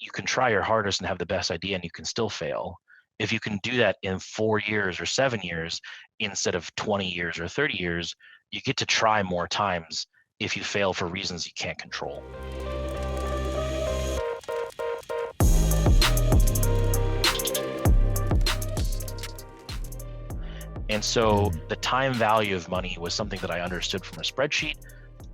you can try your hardest and have the best idea and you can still fail. If you can do that in 4 years or 7 years instead of 20 years or 30 years, you get to try more times if you fail for reasons you can't control. And so the time value of money was something that I understood from a spreadsheet,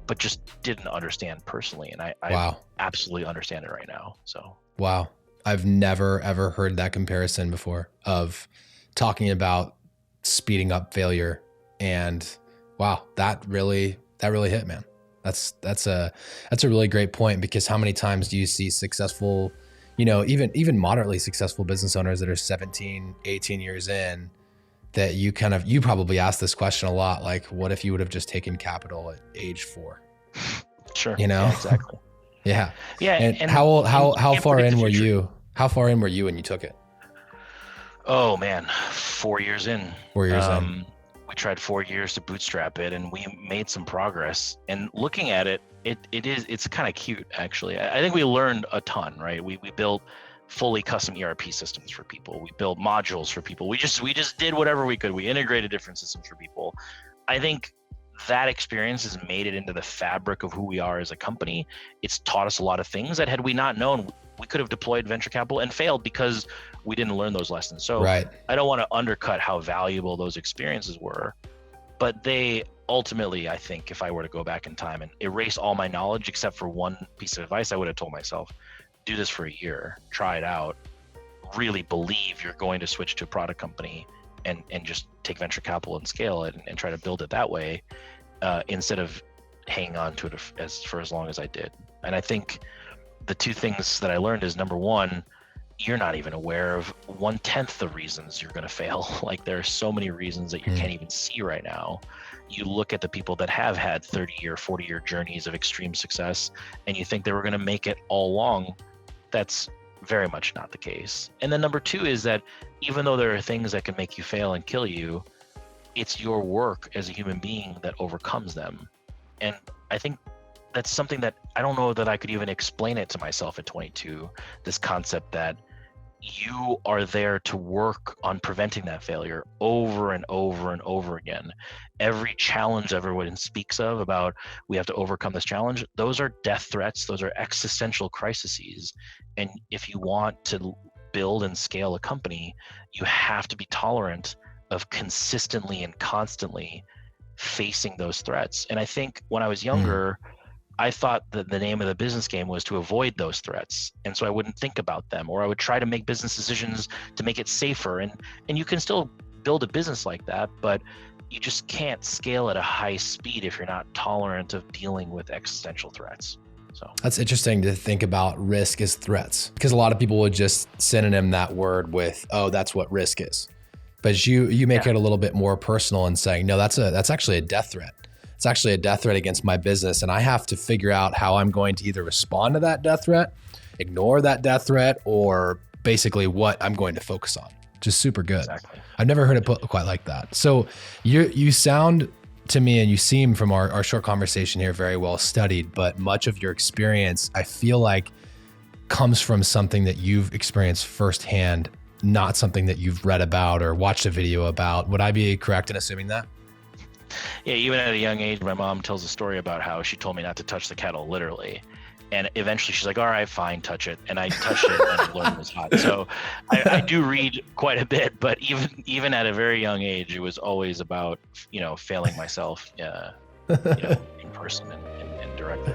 but just didn't understand personally. And I absolutely understand it right now. So, wow. I've never, ever heard that comparison before of talking about speeding up failure. And wow, that really hit, man. That's a really great point, because how many times do you see successful, even moderately successful business owners that are 17, 18 years in, that you probably ask this question a lot, like, what if you would have just taken capital at age 4? Sure. Yeah, exactly. Yeah. Yeah. And how far in were you? How far in were you when you took it? Oh man, 4 years in. 4 years in. We tried 4 years to bootstrap it, and we made some progress. And looking at it, it's kind of cute, actually. I think we learned a ton, right? We built fully custom ERP systems for people. We built modules for people. We just did whatever we could. We integrated different systems for people. I think that experience has made it into the fabric of who we are as a company. It's taught us a lot of things that, had we not known, we could have deployed venture capital and failed because we didn't learn those lessons. So I don't want to undercut how valuable those experiences were, but they ultimately, I think, if I were to go back in time and erase all my knowledge except for one piece of advice, I would have told myself, do this for a year, try it out, really believe you're going to switch to a product company, and just take venture capital and scale it and try to build it that way, instead of hanging on to it for as long as I did. And I think the two things that I learned is, number one, you're not even aware of 1/10 the reasons you're going to fail. Like, there are so many reasons that you can't even see right now. You look at the people that have had 30-year, 40-year journeys of extreme success, and you think they were going to make it all along. That's very much not the case. And then number two is that even though there are things that can make you fail and kill you, it's your work as a human being that overcomes them. And I think that's something that I don't know that I could even explain it to myself at 22, this concept that you are there to work on preventing that failure over and over and over again. Every challenge everyone speaks of about, we have to overcome this challenge, those are death threats, those are existential crises. And if you want to build and scale a company, you have to be tolerant of consistently and constantly facing those threats. And I think when I was younger, I thought that the name of the business game was to avoid those threats. And so I wouldn't think about them, or I would try to make business decisions to make it safer. And you can still build a business like that, but you just can't scale at a high speed if you're not tolerant of dealing with existential threats. So that's interesting to think about risk as threats, because a lot of people would just synonym that word with, oh, that's what risk is. But you make it a little bit more personal and saying, no, that's actually a death threat. It's actually a death threat against my business. And I have to figure out how I'm going to either respond to that death threat, ignore that death threat, or basically what I'm going to focus on. Just super good. Exactly. I've never heard it put quite like that. So you sound to me, and you seem from our short conversation here, very well studied, but much of your experience, I feel like, comes from something that you've experienced firsthand, not something that you've read about or watched a video about. Would I be correct in assuming that? Yeah, even at a young age, my mom tells a story about how she told me not to touch the kettle, literally. And eventually she's like, all right, fine, touch it. And I touched it and I learned it was hot. So I do read quite a bit, but even at a very young age, it was always about, failing myself, in person and directly.